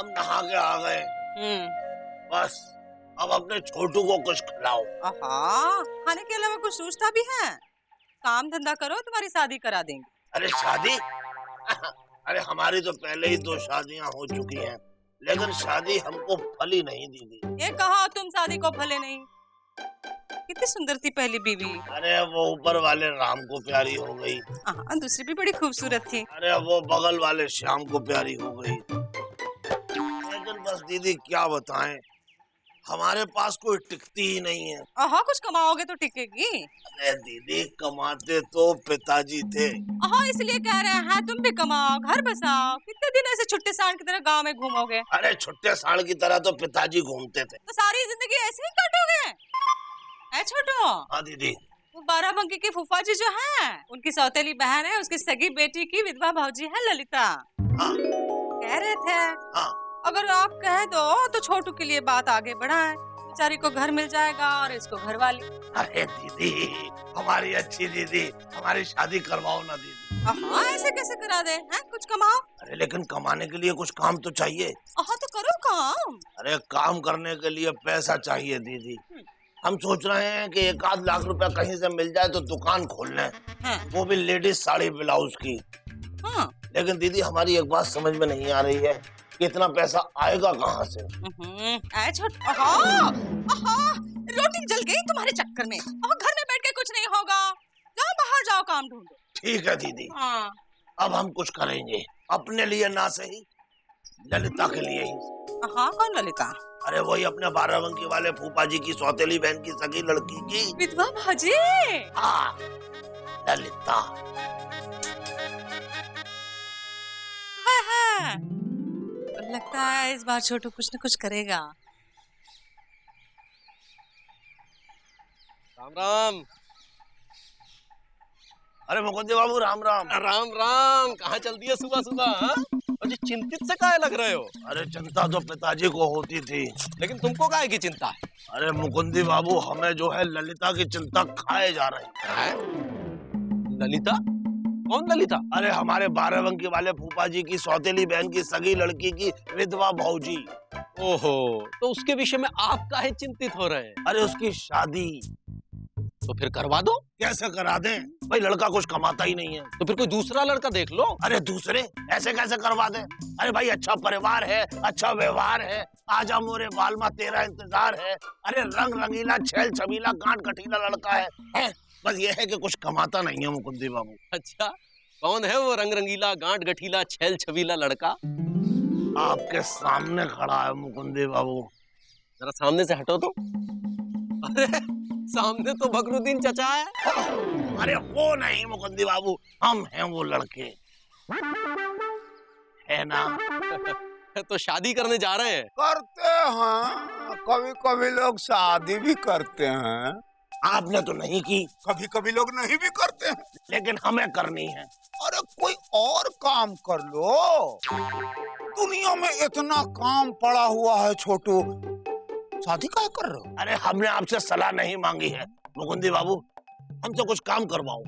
हम नहा के आ गए। बस अब अपने छोटू को कुछ खिलाओ। खाने के अलावा कुछ सोचता भी है? काम धंधा करो, तुम्हारी शादी करा देंगे। अरे शादी? अरे हमारी तो पहले ही 2 शादियां हो चुकी हैं, लेकिन शादी हमको फली नहीं दीदी। ये कहा तुम शादी को फले नहीं? कितनी सुंदर थी पहली बीवी। अरे वो ऊपर वाले राम को प्यारी हो गई। दूसरी भी बड़ी खूबसूरत थी। अरे वो बगल वाले श्याम को प्यारी हो गई। लेकिन बस दीदी क्या बताएं, हमारे पास कोई टिकती ही नहीं है। कुछ कमाओगे तो टिकेगी। अरे दीदी कमाते तो पिताजी थे। इसलिए कह रहे हैं तुम भी कमाओ, घर बसाओ। कितने दिन ऐसे छुट्टे सांड की तरह गांव में घूमोगे? अरे छुट्टे सांड की तरह तो पिताजी घूमते थे। तो सारी जिंदगी ऐसे ही काटोगे? छोटो। हाँ दीदी। वो बाराबंकी की फूफा जी जो है, उनकी सौतेली बहन है, उसकी सगी बेटी की विधवा भाऊजी है ललिता। कह रहे थे अगर आप कह दो तो छोटू के लिए बात आगे बढ़ाएं। बेचारी को घर मिल जाएगा और इसको घर वाली। अरे दीदी, हमारी अच्छी दीदी, हमारी शादी करवाओ ना दीदी। ऐसे कैसे करा दे? कुछ कमाओ। अरे लेकिन कमाने के लिए कुछ काम तो चाहिए। तो करो काम। अरे काम करने के लिए पैसा चाहिए दीदी। हम सोच रहे हैं कि 1 लाख रुपया कहीं से मिल जाए तो दुकान खोल लें। वो भी लेडीज साड़ी ब्लाउज की। लेकिन दीदी हमारी एक बात समझ में नहीं आ रही है कि इतना पैसा आएगा कहाँ से। रोटी जल गई तुम्हारे चक्कर में। घर में बैठ के कुछ नहीं होगा, जाओ बाहर जाओ, काम ढूंढो। ठीक है दीदी। अब हम कुछ करेंगे, अपने लिए ना सही, ललिता के लिए ही। कौन ललिता? अरे वही अपने बाराबंकी वाले फूफा जी की सौतेली बहन की सगी लड़की की विधवा भाजी। ललिता। लगता है इस बार छोटू कुछ न कुछ करेगा। राम राम। अरे मुकुंद बाबू राम राम। राम राम। कहाँ चल दिए सुबह सुबह? अजी चिंतित से काहे लग रहे हो? अरे चिंता तो पिताजी को होती थी, लेकिन तुमको काहे की चिंता है? अरे मुकुंदी बाबू, हमें जो है ललिता की चिंता खाए जा रही है। ललिता? कौन ललिता? अरे हमारे बाराबंकी वाले फूफा जी की सौतेली बहन की सगी लड़की की विधवा भाऊजी। ओहो, तो उसके विषय में आप काहे चिंतित हो रहे हैं? अरे उसकी शादी तो फिर करवा दो। कैसे करा दें भाई, लड़का कुछ कमाता ही नहीं है। तो फिर कोई दूसरा लड़का देख लो। अरे दूसरे ऐसे कैसे करवा दें? अरे भाई अच्छा परिवार है, अच्छा व्यवहार है, आजा मोरे बालमा तेरा इंतजार है। अरे रंग रंगीला छेल छबीला गांठ गठीला लड़का है? बस ये है कि कुछ कमाता नहीं है मुकुंदी बाबू। अच्छा, कौन है वो रंग रंगीला गांठ गठीला छेल छबीला लड़का? आपके सामने खड़ा है मुकुंदी बाबू। जरा सामने से हटो तो। अरे सामने तो बकरुद्दीन चचा है। अरे वो नहीं मुकुंदी बाबू, हम हैं वो लड़के, है ना? तो शादी करने जा रहे हैं? करते हैं, कभी कभी लोग शादी भी करते हैं। आपने तो नहीं की। कभी कभी लोग नहीं भी करते हैं, लेकिन हमें करनी है। अरे कोई और काम कर लो, दुनिया में इतना काम पड़ा हुआ है छोटू, शादी काहे कर रहे हो? अरे हमने आपसे सलाह नहीं मांगी है मुकुंदी बाबू, हमसे कुछ काम करवाओ।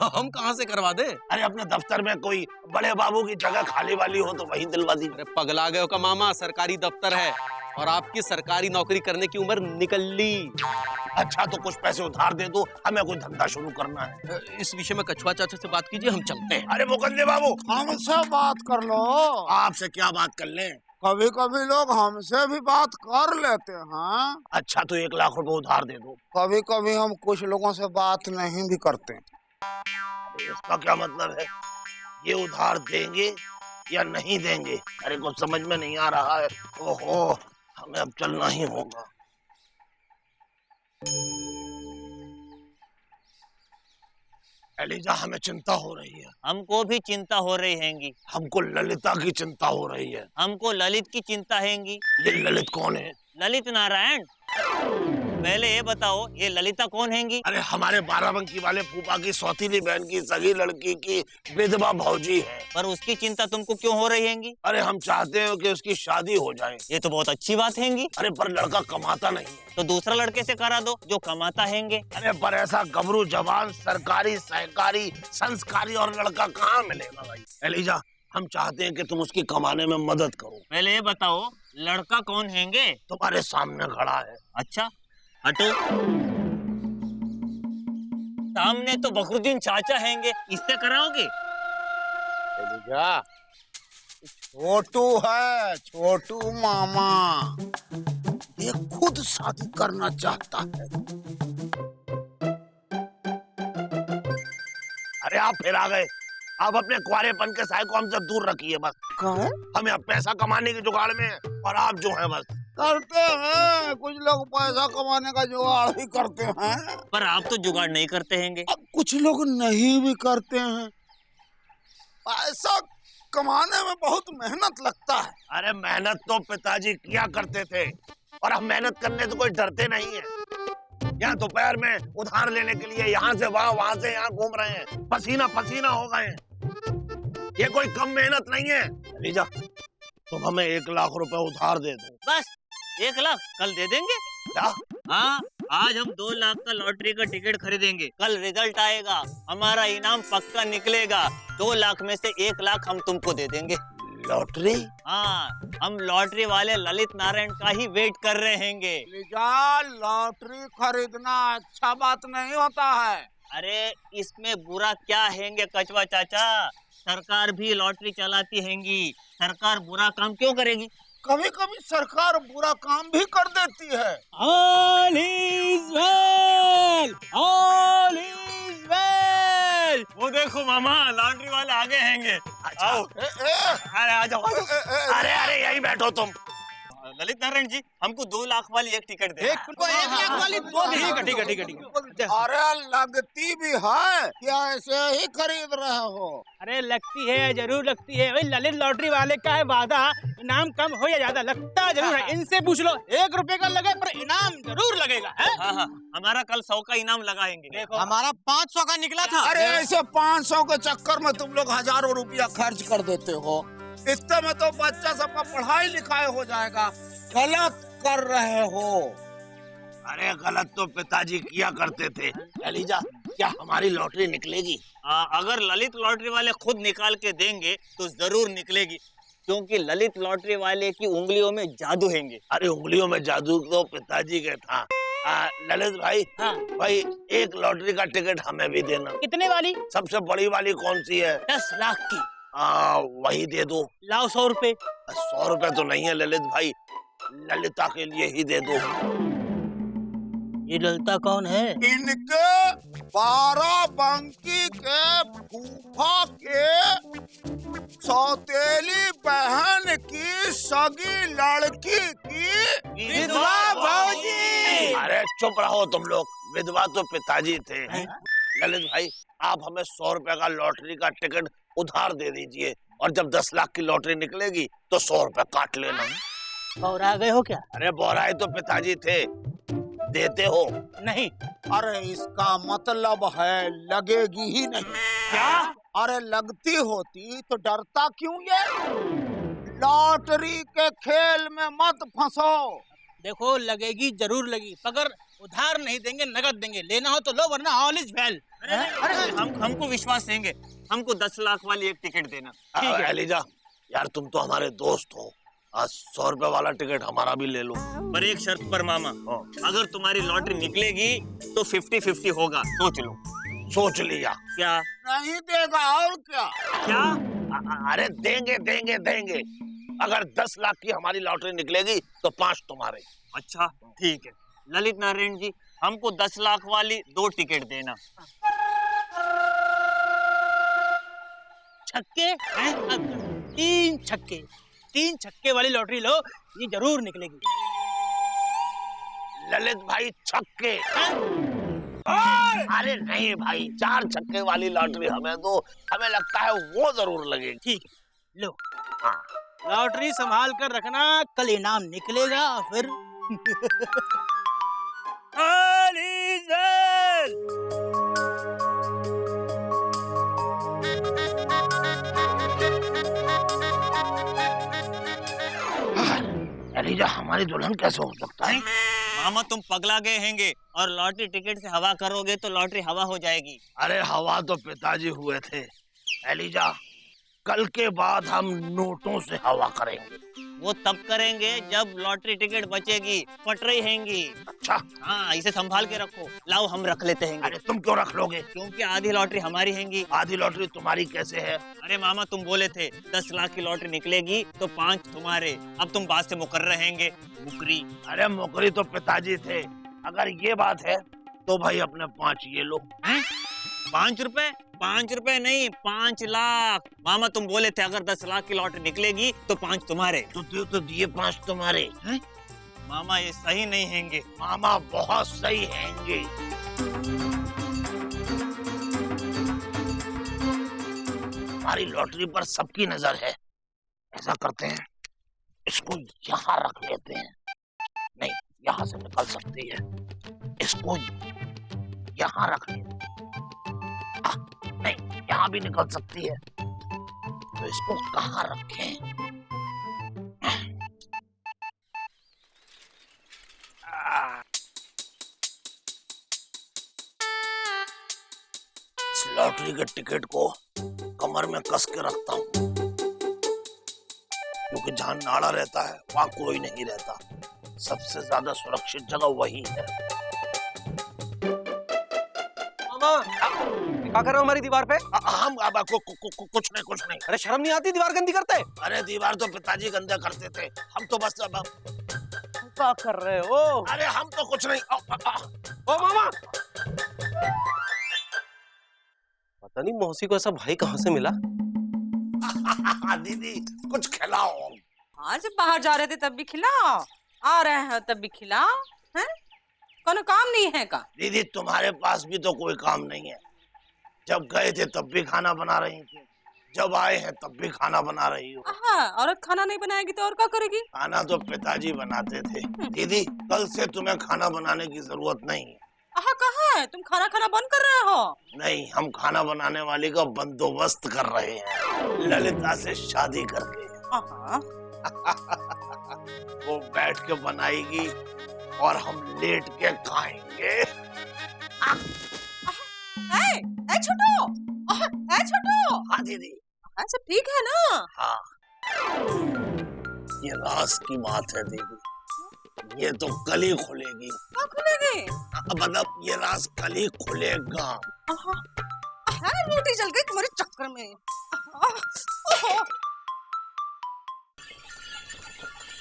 हम कहाँ से करवा दे? अरे अपने दफ्तर में कोई बड़े बाबू की जगह खाली वाली हो तो वही दिलवा दी। अरे पगला गए हो का मामा, सरकारी दफ्तर है और आपकी सरकारी नौकरी करने की उम्र निकल ली। अच्छा तो कुछ पैसे उधार दे दो, हमें कोई धंधा शुरू करना है। इस विषय में कछुआ चाचा से बात कीजिए, हम चलते हैं। अरे मुकुंदी बाबू, हमसे बात कर लो। आपसे क्या बात कर लें? कभी कभी लोग हमसे भी बात कर लेते हैं। अच्छा तो 1 लाख रुपए उधार दे दो। कभी कभी हम कुछ लोगों से बात नहीं भी करते। इसका क्या मतलब है? ये उधार देंगे या नहीं देंगे? अरे कुछ समझ में नहीं आ रहा है। ओहो, हमें अब चलना ही होगा। एलिजा, हमें चिंता हो रही है। हमको भी चिंता हो रही हैंगी। हमको ललिता की चिंता हो रही है। हमको ललित की चिंता हैंगी। ये ललित कौन है? ललित नारायण। पहले ये बताओ, ये ललिता कौन हैंगी? अरे हमारे बाराबंकी वाले फूफा की सौतीली बहन की सगी लड़की की विधवा भाऊजी है। पर उसकी चिंता तुमको क्यों हो रही हैंगी? अरे हम चाहते हैं कि उसकी शादी हो जाए। ये तो बहुत अच्छी बात हैंगी। अरे पर लड़का कमाता नहीं है। तो दूसरा लड़के से करा दो जो कमाता हैंगे। अरे पर ऐसा गबरू जवान, सरकारी सहकारी संस्कारी और लड़का कहाँ मिलेगा भाई? एलिजा, हम चाहते हैं कि तुम उसकी कमाने में मदद करो। पहले ये बताओ लड़का कौन हैंगे? तुम्हारे सामने खड़ा है। अच्छा हटो। सामने तो बकरुद्दीन चाचा हैंगे, इससे कराओगे? एलिजा, छोटू है, छोटू मामा, ये खुद शादी करना चाहता है। अरे आप फिर आ गए। आप अपने कुआरेपन के साय को हमसे दूर रखिए बस। कहे? हम यहाँ पैसा कमाने की जुगाड़ में हैं और आप जो हैं बस। करते हैं, कुछ लोग पैसा कमाने का जुगाड़ ही करते हैं। पर आप तो जुगाड़ नहीं करते हैंगे। अब कुछ लोग नहीं भी करते हैं। पैसा कमाने में बहुत मेहनत लगता है। अरे मेहनत तो पिताजी किया करते थे और अब मेहनत करने से कोई डरते नहीं है। यहाँ दोपहर में उधार लेने के लिए यहाँ से वहाँ से यहाँ घूम रहे हैं, पसीना पसीना हो गए हैं। ये कोई कम मेहनत नहीं है। लीजा, तुम हमें 1 लाख रुपए उधार दे दो। बस 1 लाख कल दे देंगे। क्या? हाँ, आज हम 2 लाख का लॉटरी का टिकट खरीदेंगे। कल रिजल्ट आएगा, हमारा इनाम पक्का निकलेगा। 2 लाख में से 1 लाख हम तुमको दे देंगे। लॉटरी? हाँ, हम लॉटरी वाले ललित नारायण का ही वेट कर रहे हैंगे। लिजा, लॉटरी खरीदना अच्छा बात नहीं होता है। अरे इसमें बुरा क्या हैंगे कचवा चाचा? सरकार भी लॉटरी चलाती हैंगी, सरकार बुरा काम क्यों करेगी? कभी कभी सरकार बुरा काम भी कर देती है। All is well! All is well! वो देखो मामा, लॉटरी वाले आगे हैंगे। आओ। अरे आ जाओ। अरे अरे यही बैठो तुम। ललित नारायण जी, हमको 2 लाख वाली एक टिकट दे। 1 लाख वाली 2 ठीक है। अरे लगती भी है क्या? ऐसे ही खरीद रहे हो? अरे लगती है, जरूर लगती है। भाई ललित लॉटरी वाले का है वादा, इनाम कम हो या ज्यादा लगता जरूर है। इनसे पूछ लो, 1 रुपए का लगे पर इनाम जरूर लगेगा है? हाँ हाँ, हमारा कल 100 का इनाम लगाएंगे। देखो हमारा 500 का निकला था। अरे ऐसे 500 के चक्कर में तुम लोग हजारों रुपया खर्च कर देते हो। इतने में तो बच्चा सबका पढ़ाई लिखाई हो जाएगा। गलत कर रहे हो। अरे गलत तो पिताजी किया करते थे। एलिजा, क्या हमारी लॉटरी निकलेगी? अगर ललित लॉटरी वाले खुद निकाल के देंगे तो जरूर निकलेगी, क्योंकि ललित लॉटरी वाले की उंगलियों में जादू हैंगे। अरे उंगलियों में जादू तो पिताजी के था। ललित भाई, हाँ। भाई 1 लॉटरी का टिकट हमें भी देना। कितने वाली? सबसे बड़ी वाली कौन सी है? 10 लाख की। वही दे दो। लाओ 100 रुपए। 100 रुपए तो नहीं है ललित भाई, ललिता के लिए ही दे दो। ये ललिता कौन है? इनके 12 बंकी के फूफा के सौतेली बहन की सगी लड़की की विधवा भौजी। अरे चुप रहो तुम लोग, विधवा तो पिताजी थे। ललित भाई, आप हमें 100 रुपए का लॉटरी का टिकट उधार दे दीजिए और जब 10 लाख की लॉटरी निकलेगी तो 100 रुपए काट लेना। और आ गए हो क्या? अरे बोराए तो पिताजी थे, देते हो? नहीं। अरे इसका मतलब है लगेगी ही नहीं। क्या? अरे लगती होती तो डरता क्यों ये? लॉटरी के खेल में मत फंसो। देखो लगेगी, जरूर लगी, मगर उधार नहीं देंगे, नगद देंगे। लेना हो तो लो, वरना ऑल इज वेल। अरे हमको विश्वास देंगे, हमको 10 लाख वाली एक टिकट देना। ठीक है। एलिजा, यार तुम तो हमारे दोस्त हो, 100 रुपए वाला टिकट हमारा भी ले लो। पर एक शर्त पर मामा, अगर तुम्हारी लॉटरी निकलेगी तो 50-50 होगा, सोच लो। सोच लिया। क्या? नहीं देगा और क्या? क्या? अरे देंगे देंगे देंगे। अगर 10 लाख की हमारी लॉटरी निकलेगी तो 5 तुम्हारे। अच्छा ठीक है। ललित नारायण जी, हमको 10 लाख वाली 2 टिकट देना। छक्के? 3 छक्के। 3 छक्के वाली लॉटरी लो, ये जरूर निकलेगी। ललित भाई छक्के? अरे नहीं भाई, 4 छक्के वाली लॉटरी हमें दो, हमें लगता है वो जरूर लगेगी। ठीक है, लो। हाँ। लॉटरी संभाल कर रखना, कल इनाम निकलेगा फिर। एलिजा, हमारी दुल्हन कैसे हो सकता है? मामा तुम पगला गए हैंगे, और लॉटरी टिकट से हवा करोगे तो लॉटरी हवा हो जाएगी। अरे हवा तो पिताजी हुए थे। एलिजा, कल के बाद हम नोटों से हवा करेंगे। वो तब करेंगे जब लॉटरी टिकट बचेगी, पट रही हैंगी। अच्छा। हाँ, इसे संभाल के रखो। लाओ हम रख लेते हैं। अरे तुम क्यों रख लोगे? क्योंकि आधी लॉटरी हमारी हैंगी। आधी लॉटरी तुम्हारी कैसे है? अरे मामा, तुम बोले थे 10 लाख की लॉटरी निकलेगी तो 5 तुम्हारे। अब तुम बात से मुकर रहेंगे। मुकरी। अरे मुकरी तो पिताजी थे। अगर ये बात है तो भाई अपने 5 ये लो। 5 रुपए? 5 रुपए नहीं, 5 लाख। मामा तुम बोले थे अगर 10 लाख की लॉटरी निकलेगी तो 5 तुम्हारे। तो दिए 5 तुम्हारे। मामा ये सही नहीं हैंगे। मामा बहुत सही हैंगे। हमारी लॉटरी पर सबकी नजर है। ऐसा करते हैं, इसको यहाँ रख लेते हैं। नहीं, यहाँ से निकल सकती है। इसको यहाँ रख लेते हैं। नहीं, यहाँ भी निकल सकती है। तो इसको कहाँ रखें? इस लॉटरी के टिकट को कमर में कस के रखता हूँ, क्योंकि जहाँ नाड़ा रहता है वहाँ कोई नहीं रहता। सबसे ज्यादा सुरक्षित जगह वही है। क्या कर रहे हो हमारी दीवार पे? हम कुछ नहीं। अरे शर्म नहीं आती दीवार गंदी करते? अरे दीवार तो पिताजी गंदा करते थे, हम तो बस क्या कर रहे हो? अरे हम तो कुछ नहीं। ओ मामा, पता नहीं मौसी को ऐसा भाई कहाँ से मिला। दीदी कुछ खिलाओ। हाँ, जब बाहर जा रहे थे तब भी खिलाओ, आ रहे हैं तब भी खिलाओ। हैं? कोनो काम नहीं है का? दीदी तुम्हारे पास भी तो कोई काम नहीं है। जब गए थे तब भी खाना बना रही थी, जब आए हैं तब भी खाना बना रही हो। हाँ, औरत खाना नहीं बनाएगी तो और क्या करेगी? खाना तो पिताजी बनाते थे। दीदी कल से तुम्हें खाना बनाने की जरूरत नहीं है। कहाँ है? तुम खाना बंद कर रहे हो? नहीं, हम खाना बनाने वाली का बंदोबस्त कर रहे हैं, ललिता से शादी करके। वो बैठ के बनाएगी और हम लेट के खाएंगे। छोटू। हाँ दीदी। सब ठीक है ना? हाँ, ये राज की बात है दीदी, ये तो कल ही खुलेगी। कब खुलेगी? मतलब ये राज कल ही खुलेगा। रोटी जल गई तुम्हारे चक्कर में।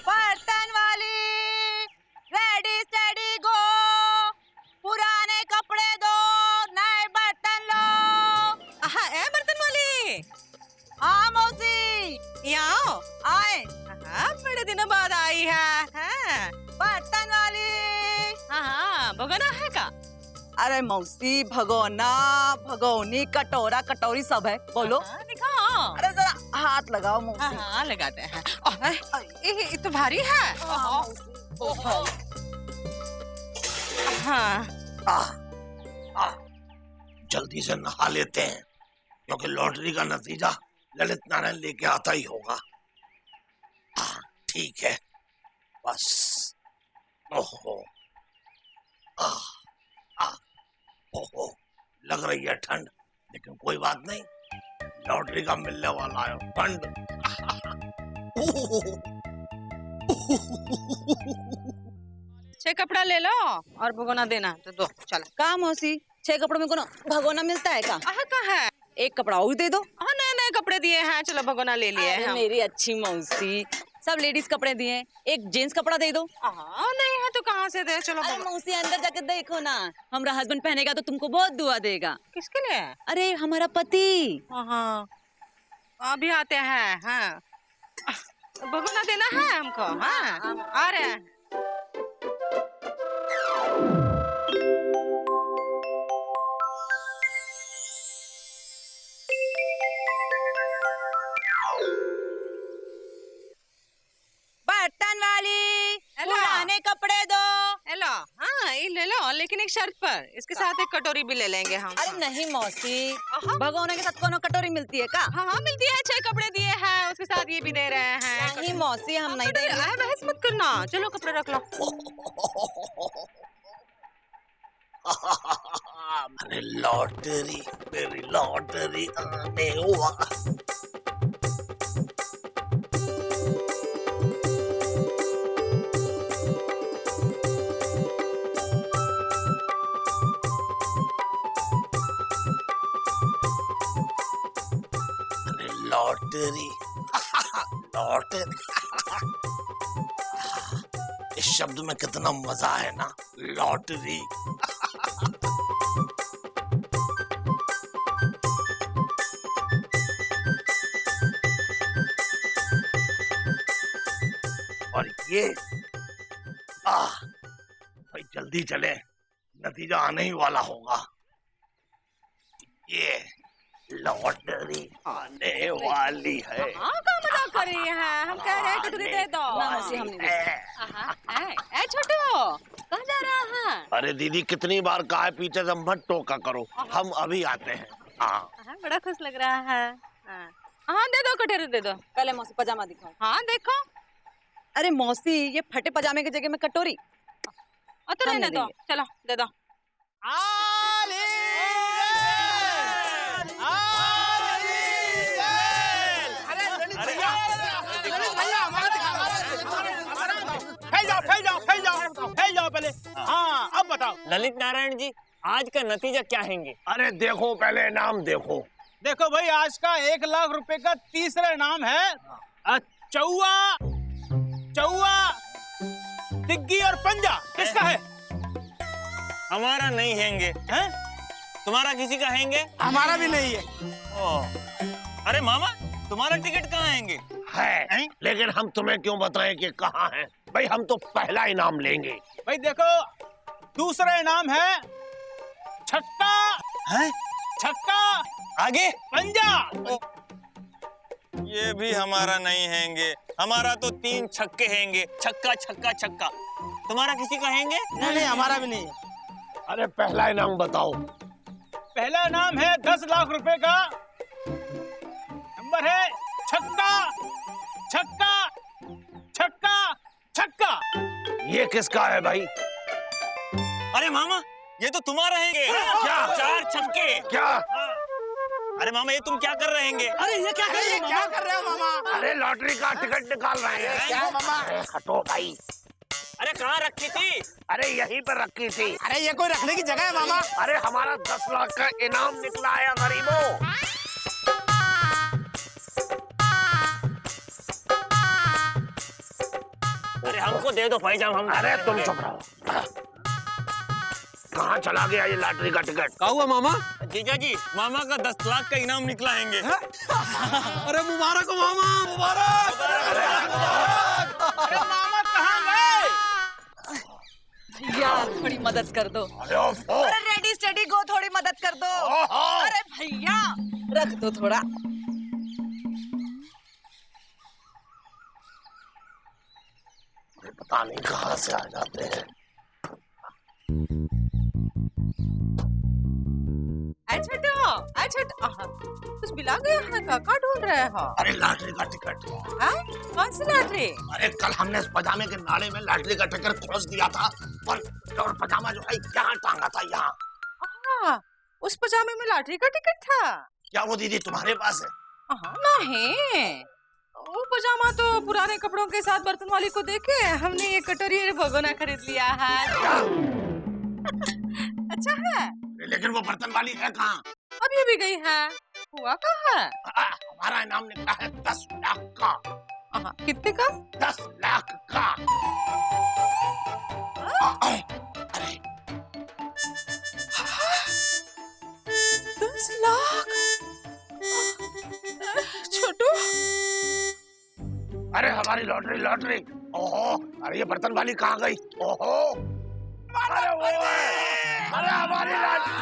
बर्तन वाली, रेडी स्टेडी गो। पुराने कपड़े दो, नए बर्तन लो। ए बर्तन वाली। हाँ मौसी, यहाँ आए। बड़े दिनों बाद आई है। बर्तन वाली। हाँ, भगोना है का? अरे मौसी, भगोना, भगोनी, कटोरा, कटोरी सब है। बोलो। दिखाओ। अरे जरा हाथ लगाओ मौसी। हाँ, लगाते हैं। ये तो भारी है। हाँ, जल्दी से नहा लेते हैं, क्योंकि लॉटरी का नतीजा ललित नारायण लेके आता ही होगा। हाँ ठीक है, बस। ओहो, ओहो, लग रही है ठंड, लेकिन कोई बात नहीं, लॉटरी का मिलने वाला है फंड। छह कपड़ा ले लो और भगोना देना तो दो। चलो। कहाँ मौसी, 6 कपड़ों में कोनो भगोना मिलता है का? कहाँ है? एक कपड़ा और दे दो। हाँ, नए कपड़े दिए हैं, चलो भगोना ले लिए हैं। मेरी अच्छी मौसी, सब लेडीज कपड़े दिए, एक जेंट्स कपड़ा दे दो। नहीं है तो कहाँ से दे? चलो। अरे मौसी अंदर जाके देखो ना, हमारा हस्बैंड पहनेगा तो तुमको बहुत दुआ देगा। किसके लिए? अरे हमारा पति। हाँ, अभी आते हैं। हाँ, भगोना देना है हमको। हाँ, आ रहे हैं। बर्तन वाली, पुराने कपड़े दो। हेलो। हाँ, ये ले लो, लेकिन एक शर्त पर, इसके साथ एक कटोरी भी ले लेंगे हम। अरे नहीं मौसी, भगोने के साथ कोनो कटोरी मिलती है का? हाँ, मिलती है। 6 कपड़े दिए हैं, उसके साथ ये भी दे रहे हैं। नहीं मौसी, हम नहीं देंगे। बहस मत करना, चलो कपड़े रख लो। अरे लॉटरी, मेरी लॉटरी आने वाली। लॉटरी लॉटरी इस शब्द में कितना मजा है ना, लॉटरी। और ये भाई जल्दी चले, नतीजा आने ही वाला होगा। ये लॉटरी आने वाली है। हाँ का मजाक कर रही है, हम कह रहे हैं कटोरी दे दो। मासी हम नहीं ए छोटू कहाँ जा रहा है? अरे दीदी कितनी बार कहा है पीछे से मत टोका करो, हम अभी आते हैं। हाँ बड़ा खुश लग रहा है। हाँ दे दो कटोरी दे दो। पहले मौसी पजामा दिखाओ। हाँ देखो। अरे मौसी ये फटे पजामे की जगह में कटोरी। तो रहने दो, चलो दे दो। फैल जाओ पहले। हाँ अब बताओ ललित नारायण जी, आज का नतीजा क्या हैंगे? अरे देखो पहले नाम देखो। देखो भाई, आज का 1 लाख रुपए का तीसरा इनाम है चौवा चौवा डिग्गी और पंजा। किसका है? हमारा नहीं हैंगे। हैं? तुम्हारा किसी का हैंगे? हमारा भी नहीं है। अरे मामा, तुम्हारा टिकट कहाँ हैंगे? है, लेकिन हम तुम्हें क्यों बताएं कि कहाँ है? भाई हम तो पहला इनाम लेंगे। भाई देखो, दूसरा इनाम है छक्का हैं? छक्का आगे पंजा। ये भी हमारा नहीं हैंगे। हमारा तो 3 छक्के हैंगे, छक्का छक्का छक्का। तुम्हारा किसी का हैंगे? नहीं हमारा भी नहीं है। अरे पहला इनाम बताओ। पहला इनाम है 10 लाख रुपए का। नंबर है छक्का छक्का छक्का छक्का। ये किसका है भाई? अरे मामा, ये तो तुम्हारा हैंगे। क्या? 4 छक्के। क्या? अरे मामा, ये तुम क्या कर रहे हैंगे? अरे ये क्या कर रहे हो मामा? अरे लॉटरी का टिकट निकाल रहे हैं। क्या मामा? अरे हटो भाई। अरे कहाँ रखी थी? अरे यहीं पर रखी थी। अरे ये कोई रखने की जगह है मामा? अरे हमारा 10 लाख का इनाम निकला है गरीबों। अरे हमको दे दो भाईजान, हम। अरे तुम चुप रहो। कहाँ चला गया ये लॉटरी का टिकट? क्या हुआ मामा? जीजा जी, मामा का 10 लाख का इनाम निकला हैंगे। अरे मुबारक हो मामा, मुबारक। अरे मामा कहाँ गए? यार थोड़ी मदद कर दो। अरे रेडी स्टेडी गो, थोड़ी मदद कर दो। अरे भैया रख दो थोड़ा। पता नहीं कहाँ से आ जाते हैं। कुछ मिला गया है? काका ढूंढ रहे हो? अरे लॉटरी का टिकट। कौन सी लॉटरी? अरे कल हमने इस पजामे के नाले में लॉटरी का टिकट खोस दिया था और पजामा जो है यहाँ टांगा था यहाँ। उस पजामे में लॉटरी का टिकट था? क्या वो दीदी तुम्हारे पास है? नहीं, वो पजामा तो पुराने कपड़ों के साथ बर्तन वाली को देके हमने ये कटोरी और भगोना खरीद लिया है। अच्छा है, लेकिन वो बर्तन वाली है कहाँ? अब ये भी गई है। हुआ कहाँ है? हमारा इनाम निकला है 10 लाख का। कितने का? 10 लाख का। अरे 10 लाख? छोटू, अरे हमारी लॉटरी लॉटरी। ओहो, अरे ये बर्तन वाली कहाँ गई? ओहो, अरे वो है। अरे हमारी लॉटरी,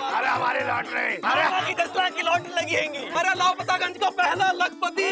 अरे हमारी लॉटरी। अरे 10 लाख की लॉटरी लगी हैंगी। अरे लापतागंज का पहला लखपति।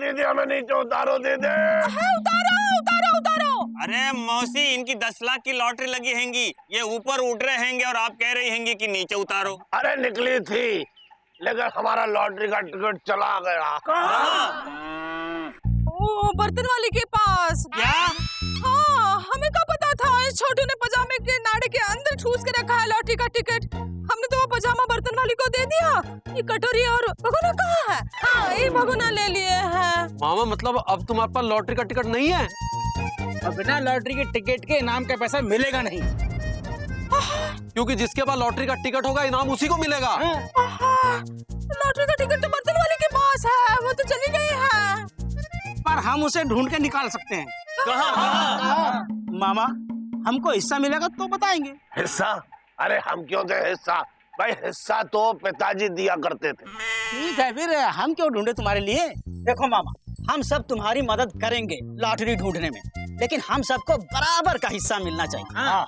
दीदी हमें नीचे उतारो दीदी। उतारो। अरे मौसी, इनकी 10 लाख की लॉटरी लगी हैंगी। ये ऊपर उड़ रहे हैंगे और आप कह रही हैंगी कि नीचे उतारो। अरे निकली थी लेकिन हमारा लॉटरी का टिकट चला गया। ओ बर्तन वाली के पास। क्या? हाँ, हमें क्या पता था इस छोटू ने पजामे के नाड़े के अंदर ठूस के रखा है लॉटरी का टिकट। हमने तो वो पजामा बर्तन वाली को दे दिया। ये कटोरी और भगोना कहाँ है? हाँ, ये भगोना ले लिए हैं। मामा मतलब अब तुम्हारे पास लॉटरी का टिकट नहीं है? अब बिना लॉटरी के टिकट के इनाम का पैसा मिलेगा नहीं। क्योंकि जिसके पास लॉटरी का टिकट होगा इनाम उसी को मिलेगा। लॉटरी का टिकट तो बर्तन वाले के पास है, वो तो चली गई है। पर हम उसे ढूंढ के निकाल सकते हैं। कहाँ? मामा हमको हिस्सा मिलेगा तो बताएंगे। हिस्सा? अरे हम क्यों दे हिस्सा? भाई हिस्सा तो पिताजी दिया करते थे। ठीक है फिर हम क्यों ढूंढे तुम्हारे लिए? देखो मामा, हम सब तुम्हारी मदद करेंगे लॉटरी ढूंढने में, लेकिन हम सबको बराबर का हिस्सा मिलना चाहिए। हाँ।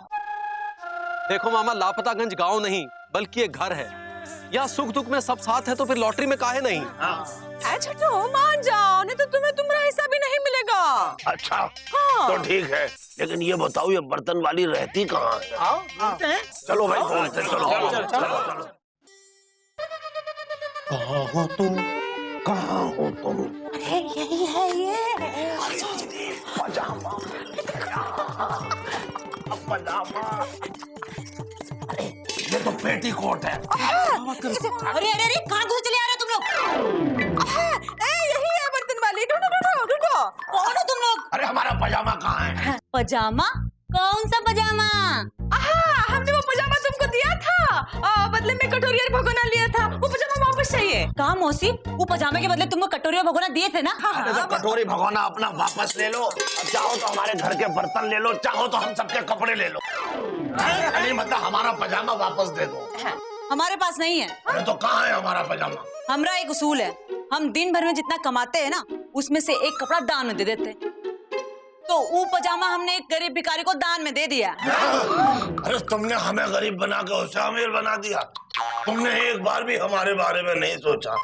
देखो मामा, लापतागंज गांव नहीं बल्कि एक घर है। यहाँ सुख दुख में सब साथ है तो फिर लॉटरी में काहे नहीं? छोटू मान जाओ, नहीं तो तुम्हें तुम्हारा हिस्सा भी नहीं मिलेगा। अच्छा हाँ। तो ठीक है, लेकिन ये बताओ ये बर्तन वाली रहती कहाँ है? चलो भाई ढूंढते, चलो। कहाँ हो तुम? कहाँ हो तुम? यही है ये। पजामा, पजामा। अरे ये तो पेटी कोट है। अरे अरे अरे कहाँ घुस चले आ रहे हो तुम लोग? यही है बर्तन वाली। ढूंढो। कौन हो तुम लोग? अरे हमारा पजामा कहाँ है? पजामा? कौन सा पजामा? हमने वो पजामा तुमको दिया था, बदले में कटोरी और भगोना लिया था। वो पजामा वापस चाहिए। कहा मौसी, वो पजामे के बदले तुमको कटोरी और भगोना दिए थे ना? अरे तो कटोरी भगोना अपना वापस ले लो, चाहो तो हमारे घर के बर्तन ले लो, चाहो तो हम सबके कपड़े ले लो। नहीं मतलब हमारा पजामा वापस दे दो। हमारे पास नहीं है। अरे तो कहाँ है हमारा पजामा? हमारा एक उसूल है, हम दिन भर में जितना कमाते हैं ना उसमें से एक कपड़ा दान में दे देते हैं। तो वो पजामा हमने एक गरीब भिखारी को दान में दे दिया। अरे तुमने हमें गरीब बना के उसे अमीर बना दिया। तुमने एक बार भी हमारे बारे में नहीं सोचा।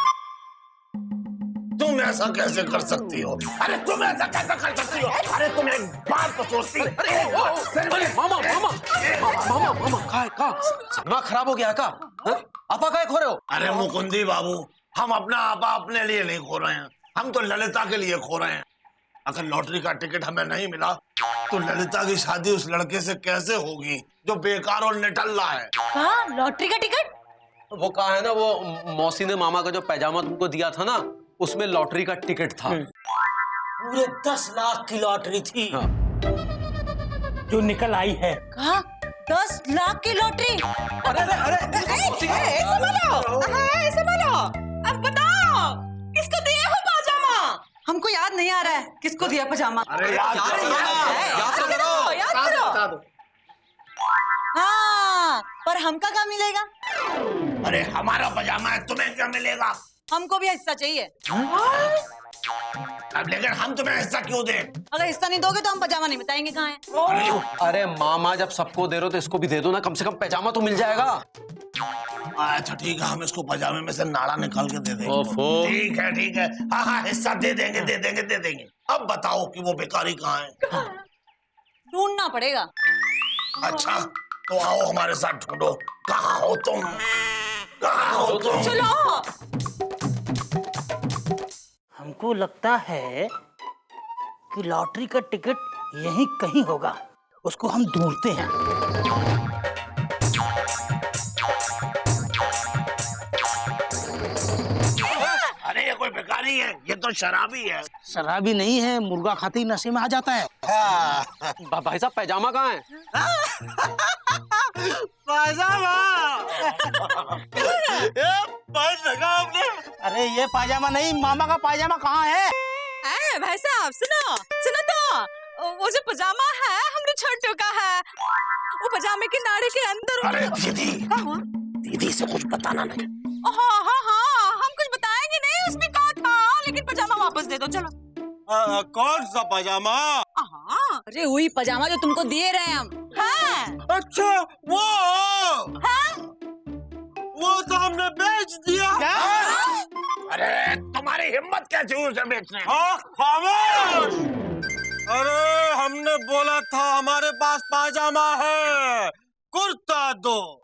तुम ऐसा कैसे कर सकती हो? अरे तुम ऐसा कैसे कर सकती हो? अरे तुम एक बार तो सोचती। मामा का दिमाग खराब हो गया का? आपा काय खो रहे हो? अरे मुकुंदी बाबू, हम अपना आपा अपने लिए नहीं खो रहे हैं, हम तो ललिता के लिए खो रहे हैं। अगर लॉटरी का टिकट हमें नहीं मिला तो ललिता की शादी उस लड़के से कैसे होगी जो बेकार और निठल्ला है? कहा लॉटरी का टिकट? वो कहा है ना, वो मौसी ने मामा का जो पैजामा तुमको दिया था ना उसमें लॉटरी का टिकट था। पूरे 10 लाख की लॉटरी थी। हाँ। जो निकल आई है। कहा 10 लाख की लॉटरी? संभालो। अब बताओ किसको दिया हो पजामा? हमको याद नहीं आ रहा है किसको दिया पजामा। अरे याद करो। हाँ, पर हमका क्या मिलेगा? अरे हमारा पजामा है, तुम्हें क्या मिलेगा? हमको भी हिस्सा चाहिए। अब लेकिन हम तुम्हें हिस्सा क्यों दें? अगर हिस्सा नहीं दोगे तो हम पजामा नहीं बताएंगे कहाँ है। अरे मामा जब सबको दे रहे हो तो इसको भी दे दो ना, कम से कम पैजामा तो मिल जाएगा। अच्छा ठीक है, हम इसको पजामे में से नाड़ा निकाल के दे देंगे। ओफो। ठीक है। हाँ हिस्सा दे देंगे। अब बताओ कि वो भिखारी कहाँ है? ढूंढना पड़ेगा। अच्छा तो आओ हमारे साथ ढूंढो। कहाँ हो तुम? कहाँ हो तुम? चलो। हमको लगता है कि लॉटरी का टिकट यहीं कहीं होगा, उसको हम ढूंढते हैं। अरे ये कोई भिखारी है, ये तो शराबी है। शराबी नहीं है, मुर्गा खाते ही नशे में आ जाता है। भाई साहब पैजामा कहाँ है? अरे ये पाजामा नहीं, मामा का पाजामा कहाँ है? भाई साहब सुनो तो, वो जो पजामा है हमने छोटू का है। वो पजामे के नाड़े के अंदर। अरे दीदी से कुछ बताना नहीं। हाँ, हम कुछ बताएंगे नहीं, उसमें कहा था, लेकिन पजामा वापस दे दो चलो। कौन सा पजामा? अरे वही पजामा जो तुमको दिए रहे हम। हाँ। अच्छा वो तो हमने बेच दिया। अरे तुम्हारी हिम्मत कैसी हुई उसे बेचने? खामोश! अरे हमने बोला था हमारे पास पाजामा है, कुर्ता दो।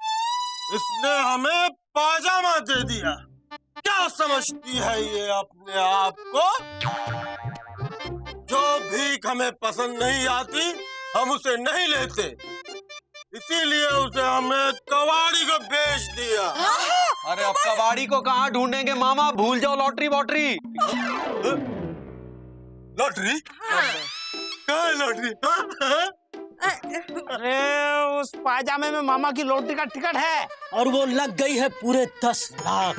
इसने हमें पाजामा दे दिया। क्या समझती है ये अपने आप को? जो भीख हमें पसंद नहीं आती हम उसे नहीं लेते, इसीलिए उसे हमने कबाड़ी को बेच दिया। अरे अब कबाड़ी को कहाँ ढूंढेंगे मामा, भूल जाओ लॉटरी वॉटरी। लॉटरी? क्या है लॉटरी? अरे उस पायजामे में मामा की लॉटरी का टिकट है और वो लग गई है पूरे 10 लाख।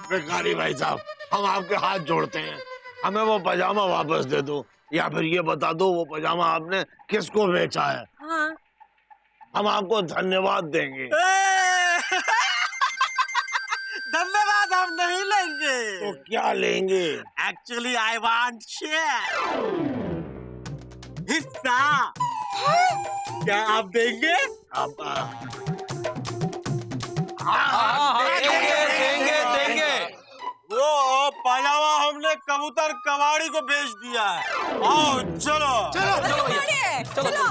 भिखारी भाई साहब, हम आपके हाथ जोड़ते हैं, हमें वो पजामा वापस दे दो, या फिर ये बता दो वो पजामा आपने किसको बेचा है। हाँ। हम आपको धन्यवाद देंगे। धन्यवाद हम नहीं लेंगे। तो क्या लेंगे? एक्चुअली आई वांट शेयर, हिस्सा। क्या आप देंगे? आप देंगे। वो पजामा हमने कबूतर कबाड़ी को बेच दिया है। आओ चलो चलो।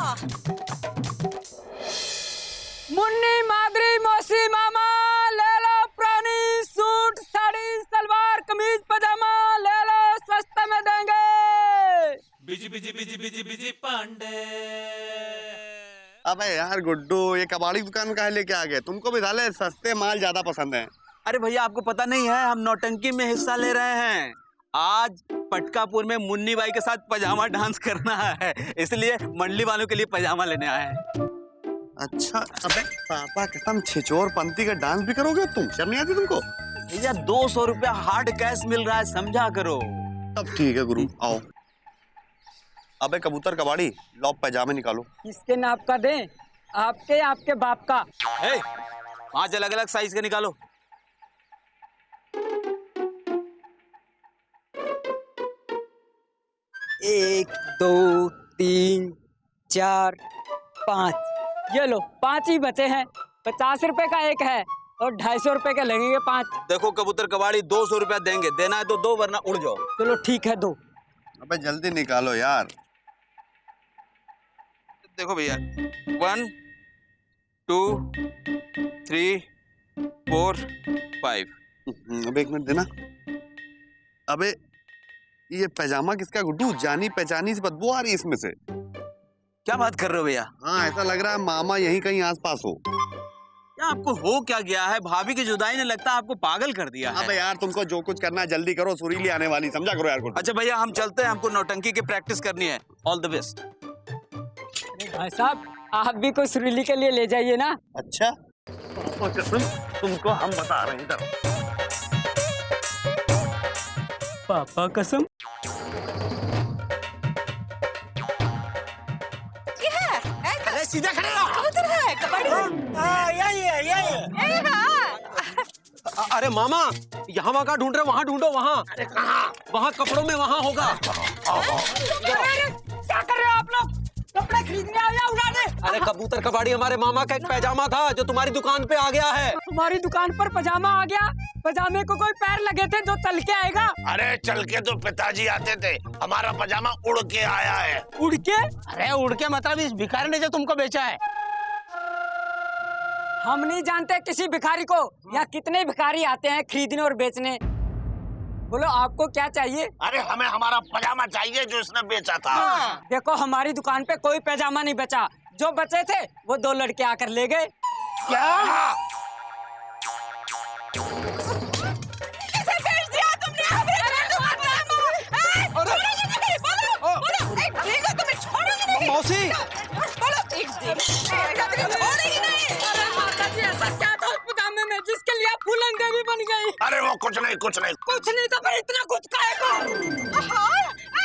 मुन्नी मादरी मौसी मामा ले लो, पुरानी सूट साड़ी सलवार कमीज पजामा ले लो, सस्ते में देंगे। Busy busy busy busy busy Pandey. अबे यार गुड्डू, ये कबाड़ी दुकान का लेके आ गए, तुमको भी डाले, सस्ते माल ज्यादा पसंद है। अरे भैया आपको पता नहीं है, हम नौटंकी में हिस्सा ले रहे हैं। आज पटकापुर में मुन्नी बाई के साथ पजामा डांस करना है, इसलिए मंडली वालों के लिए पजामा लेने आए हैं। अच्छा, अबे पापा कसम, छिचोर पंथी का डांस भी करोगे तुम? शर्म नहीं आती तुमको? भैया 200 रुपया हार्ड कैश मिल रहा है, समझा करो। तब ठीक है गुरु, आओ। अबे कबूतर कबाड़ी, लो पजामे निकालो। किसके नाप का दें? आपके आपके बाप का। 5 अलग अलग साइज के निकालो। एक 2 3 4 5, ये लो 5 ही बचे हैं। 50 रुपए का एक है और 250 रुपए के लगेंगे 5। देखो कबूतर कबाड़ी 200 रुपया देंगे, देना है तो दो वरना उड़ जाओ। चलो ठीक है, 2। अबे जल्दी निकालो यार। देखो भैया 1 2 3 4 5। अबे एक मिनट देना। अबे ये पैजामा किसका गुड्डू? जानी पहचानी से बदबू आ रही है इसमें से। क्या बात कर रहे हो भैया? हाँ, ऐसा लग रहा है मामा यहीं कहीं आसपास हो। क्या आपको हो क्या गया है? भाभी की जुदाई ने लगता है आपको पागल कर दिया है। अबे यार तुमको जो कुछ करना है जल्दी करो, सुरीली आने वाली, समझा करो यार गुड्डू। अच्छा भैया हम चलते हैं, हमको नौटंकी की प्रैक्टिस करनी है। All the best. भाई साहब, आप भी कोई सुरीली के लिए ले जाइए ना। अच्छा, तुमको हम बता रहे हैं। इधर पापा कसम। ये है। अरे सीधा खड़े रहो। उधर है कबाड़ी। यही है। अरे मामा, यहाँ वहाँ का ढूंढ रहे, वहाँ ढूंढो, वहाँ। अरे कहाँ? वहाँ कपड़ों में वहाँ होगा। क्या कर रहे हो आप लोग? कपड़े खरीदने आए या उड़ाने? अरे कबूतर कबाड़ी हमारे मामा का एक पैजामा था जो तुम्हारी दुकान पे आ गया है। तुम्हारी दुकान पर पजामा आ गया? पजामे को कोई पैर लगे थे जो चल के आएगा? अरे चल के तो पिताजी आते थे, हमारा पजामा उड़ के आया है। उड़ के? अरे उड़ के मतलब इस भिखारी ने जो तुमको बेचा है। हम नहीं जानते किसी भिखारी को। यहाँ कितने भिखारी आते हैं खरीदने और बेचने। बोलो आपको क्या चाहिए? अरे हमें हमारा पजामा चाहिए जो इसने बेचा था। देखो हमारी दुकान पे कोई पैजामा नहीं बचा, जो बचे थे वो 2 लड़के आकर ले गए। क्या? इसे बेच दिया तुमने। तुम्हें छोड़ूंगी नहीं। मौसी, बोलो एक छोड़ेगी नहीं। अरे माता जी, ऐसा क्या था उस पजामे में जिसके लिए आप फूलन देवी बन गई? अरे वो कुछ नहीं। कुछ नहीं तो फिर इतना कुछ काहे को?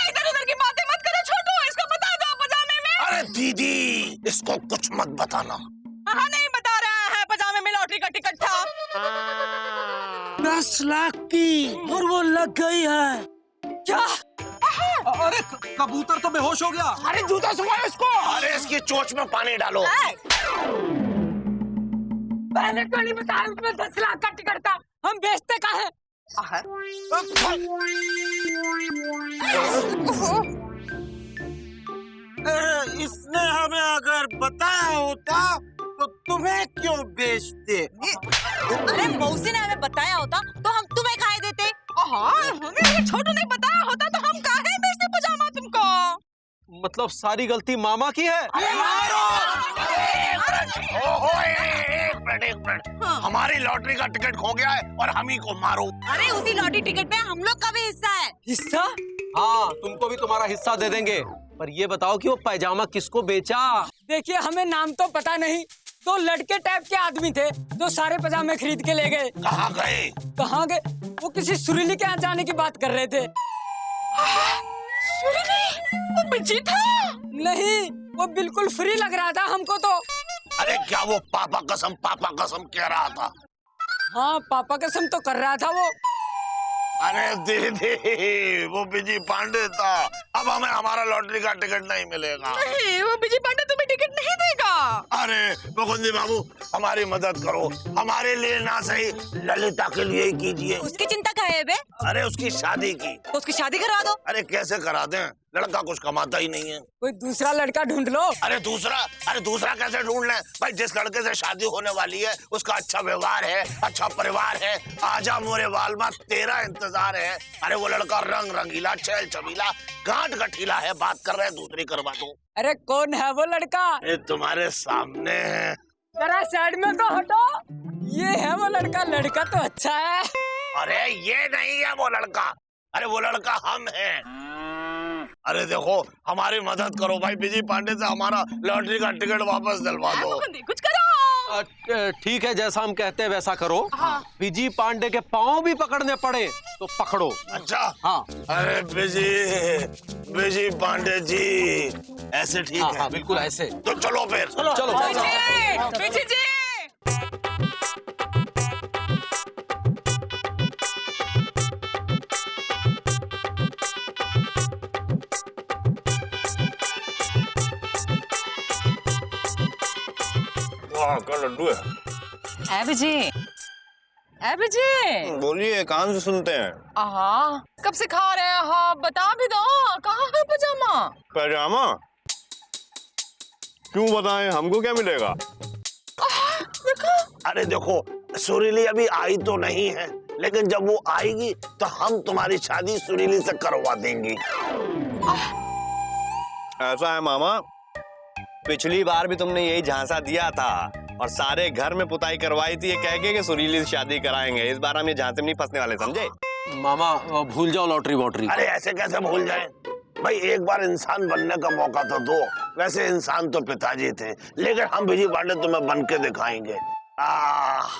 इधर उधर की बातें मत करो छोटू, इसको बता दो पजामे में। अरे दीदी, इसको कुछ मत बताना। हाँ नहीं बता रहा है, पजामे में लॉटरी का टिकट था। 10 लाख की, और वो लग गई है। क्या? अरे कबूतर तो बेहोश हो गया। अरे जूता सुखाओ इसको। अरे इसकी चोंच में पानी डालो। पहले क्यों नहीं बताया? उसमें 10 लाख का टिकट था, हम बेचते कहाँ हैं? इसने हमें अगर बताया होता तो तुम्हें क्यों बेचते? अरे मौसी ने हमें बताया होता तो हम हमें छोटू नहीं बताया होता तो हम काहे बेचते पजामा तुमको। मतलब सारी गलती मामा की है? एक मिनट हमारी लॉटरी का टिकट खो गया है और हम ही को मारो। अरे उसी लॉटरी टिकट पे हम लोग का भी हिस्सा है। हिस्सा? हाँ, तुमको भी तुम्हारा हिस्सा दे देंगे, पर ये बताओ कि वो पैजामा किसको बेचा? देखिए हमें नाम तो पता नहीं, 2 लड़के टाइप के आदमी थे जो सारे पजामे खरीद के ले गए। कहाँ गए? कहाँ गए? वो किसी सुरीली के यहाँ जाने की बात कर रहे थे। वो बिजी था? नहीं, वो बिल्कुल फ्री लग रहा था हमको तो। अरे क्या वो पापा कसम कह रहा था? हाँ, पापा कसम तो कर रहा था वो। अरे दीदी वो बिजी पांडे था, अब हमें हमारा लॉटरी का टिकट नहीं मिलेगा। नहीं, वो बिजी पांडे तुम्हें टिकट नहीं देगा। अरे मुकुंदी बाबू हमारी मदद करो, हमारे लिए ना सही ललिता के लिए ही कीजिए। उसकी चिंता क्या है बे? अरे उसकी शादी की। तो उसकी शादी करवा दो। अरे कैसे करा दें, लड़का कुछ कमाता ही नहीं है। कोई दूसरा लड़का ढूंढ लो। अरे दूसरा कैसे ढूंढ लें भाई? जिस लड़के से शादी होने वाली है उसका अच्छा व्यवहार है, अच्छा परिवार है, आजा मोरे वालमा तेरा इंतजार है। अरे वो लड़का रंग रंगीला, छेल छबीला, गांठ गठीला है, बात कर रहे हैं दूसरी करवा दो। अरे कौन है वो लड़का? ये तुम्हारे सामने है। जरा साइड में तो हटो। ये है वो लड़का। लड़का तो अच्छा है। अरे ये नहीं है वो लड़का, अरे वो लड़का हम हैं। अरे देखो हमारी मदद करो भाई, बिजी पांडे से हमारा लॉटरी का टिकट वापस दिलवा दो। कुछ करो। ठीक है, जैसा हम कहते हैं वैसा करो। बिजी पांडे के पाँव भी पकड़ने पड़े तो पकड़ो। अच्छा हाँ। अरे बिजी पांडे जी ऐसे ठीक है? हाँ, बिल्कुल ऐसे। तो चलो फिर चलो। बिजी जी। का लड्डू है। बिजी बोलिए, कान से सुनते हैं। कब से खा रहे हैं? हाँ बता भी दो, कहाँ है पजामा? पैजामा क्यों बताएं, हमको क्या मिलेगा? अरे देखो सुरीली अभी आई तो नहीं है, लेकिन जब वो आएगी तो हम तुम्हारी शादी सुरीली से करवा देंगे। ऐसा है मामा, पिछली बार भी तुमने यही झांसा दिया था और सारे घर में पुताई करवाई थी ये कह के कि सुरीली से शादी कराएंगे। इस बार हम ये झांसे में नहीं फंसने वाले, समझे? मामा भूल जाओ लॉटरी वॉटरी। अरे ऐसे कैसे भूल जाए भाई, एक बार इंसान बनने का मौका तो दो। वैसे इंसान तो पिताजी थे, लेकिन हम बिजी पांडे तुम्हें बन के दिखाएंगे।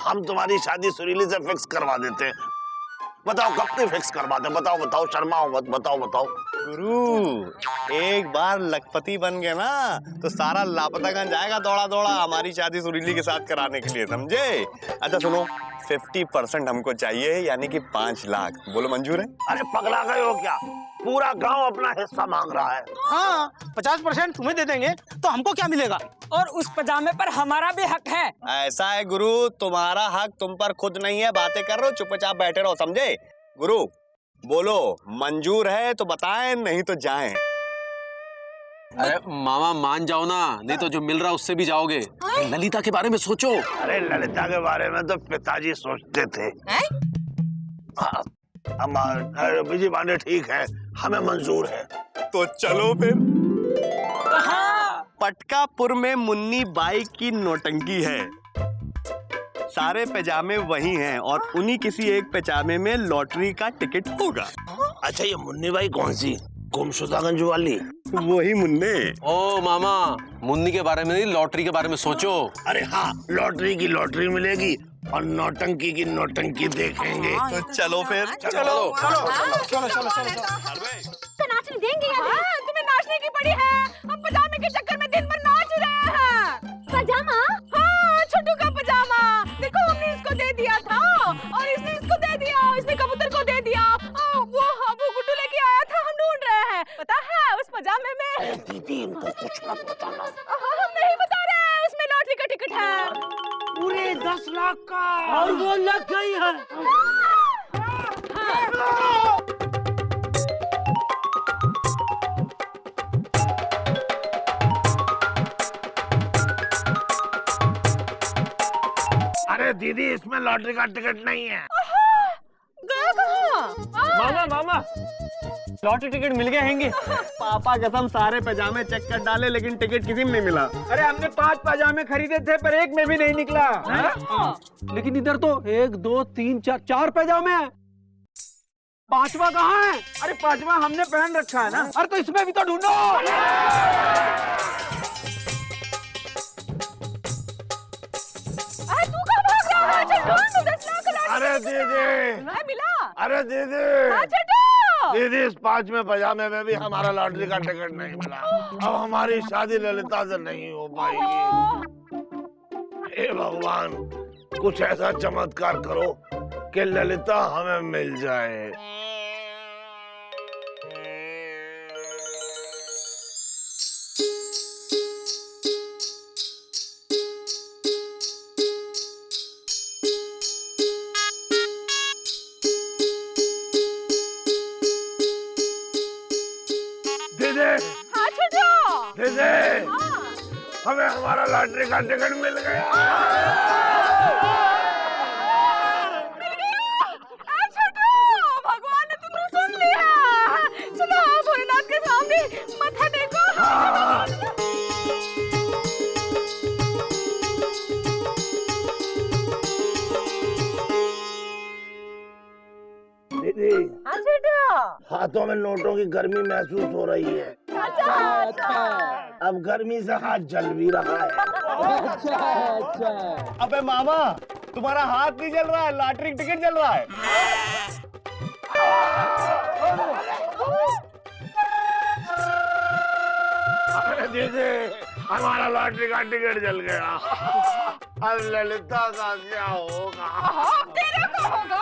हम तुम्हारी शादी सुरीली से फिक्स करवा देते हैं। बताओ कब तक फिक्स करवाते? बताओ शर्माओ मत, बताओ। गुरु एक बार लखपति बन गए ना तो सारा लापतागंज जाएगा दौड़ा दौड़ा हमारी शादी सुरीली के साथ कराने के लिए, समझे? अच्छा सुनो, 50% हमको चाहिए, यानी कि 5 लाख। बोलो मंजूर है? अरे पगला गए हो क्या? पूरा गांव अपना हिस्सा मांग रहा है। हाँ, 50% तुम्हें दे देंगे तो हमको क्या मिलेगा? और उस पजामे पर हमारा भी हक है। ऐसा है गुरु, तुम्हारा हक तुम पर खुद नहीं है, बातें कर रहे हो, चुपचाप बैठे रहो, समझे? गुरु बोलो मंजूर है तो बताएं, नहीं तो जाएं। अरे मामा मान जाओ ना, नहीं तो जो मिल रहा उससे भी जाओगे। ललिता के बारे में सोचो। अरे ललिता के बारे में तो पिताजी सोचते थे। बिजी पांडे ठीक है, हमें मंजूर है। तो चलो फिर। पटकापुर में मुन्नी बाई की नौटंकी है, सारे पैजामे वही हैं और उन्हीं किसी एक पैजामे में लॉटरी का टिकट होगा। अच्छा ये मुन्नी बाई कौन सी? गुमशुदागंज वाली? वही मुन्ने। ओ मामा, मुन्नी के बारे में नहीं, लॉटरी के बारे में सोचो। अरे हाँ, लॉटरी की लॉटरी मिलेगी और नौटंकी की नौटंकी देखेंगे। तो चलो फिर। चलो। नाचने देंगे यार? तुम्हें नाचने की पड़ी है, हम पजामे के चक्कर में दिन भर नाच रहे हैं। पजामा? हाँ, छोटू का पजामा। देखो हमने इसको दे दिया था और इसने इसको दे दिया, इसने कबूतर को दे दिया। वो गुड्डू लेके आया था, हम ढूंढ रहे हैं। पता है उस पजामे में? दीदी इनको कुछ मत बताना। हम नहीं बता रहे हैं, उसमें लॉटरी का टिकट है। पूरे 10 लाख का। और वो लग गई है। अरे दीदी इसमें लॉटरी का टिकट नहीं है। गया कहाँ? मामा मामा लॉटरी टिकट मिल गए हैंगे। पापा कसम सारे पैजामे चेक कर डाले लेकिन टिकट किसी में नहीं मिला। अरे हमने 5 पैजामे खरीदे थे पर एक में भी नहीं निकला। लेकिन इधर तो 1 2 3 4 पैजामे हैं। 5वां कहाँ है? अरे 5वां हमने पहन रखा है ना। अरे तो इसमें भी तो ढूंढो। अरे दीदी, अरे दीदी, दीदी इस 5वें पैजामे में भी हमारा लॉटरी का टिकट नहीं मिला। अब हमारी शादी ललिता से नहीं हो पाएगी। हे भगवान, कुछ ऐसा चमत्कार करो कि ललिता हमें मिल जाए। दीदी, हमें हमारा लॉटरी का टिकट मिल गया। भगवान ने तुम्हें सुन लिया। चलो भोलेनाथ के सामने माथा टेको। दीदी, हाथों में नोटों की गर्मी महसूस हो रही है। अब गर्मी से हाथ जल भी रहा है। अबे मामा, तुम्हारा हाथ नहीं जल रहा है, लॉटरी टिकट जल रहा है। अरे दीदी, हमारा लॉटरी का टिकट जल गया। अब ललिता का क्या होगा? तेरे को होगा।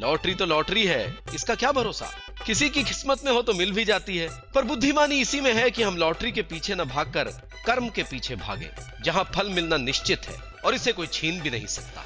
लॉटरी तो लॉटरी है, इसका क्या भरोसा। किसी की किस्मत में हो तो मिल भी जाती है। पर बुद्धिमानी इसी में है कि हम लॉटरी के पीछे न भागकर कर्म के पीछे भागें, जहां फल मिलना निश्चित है और इसे कोई छीन भी नहीं सकता।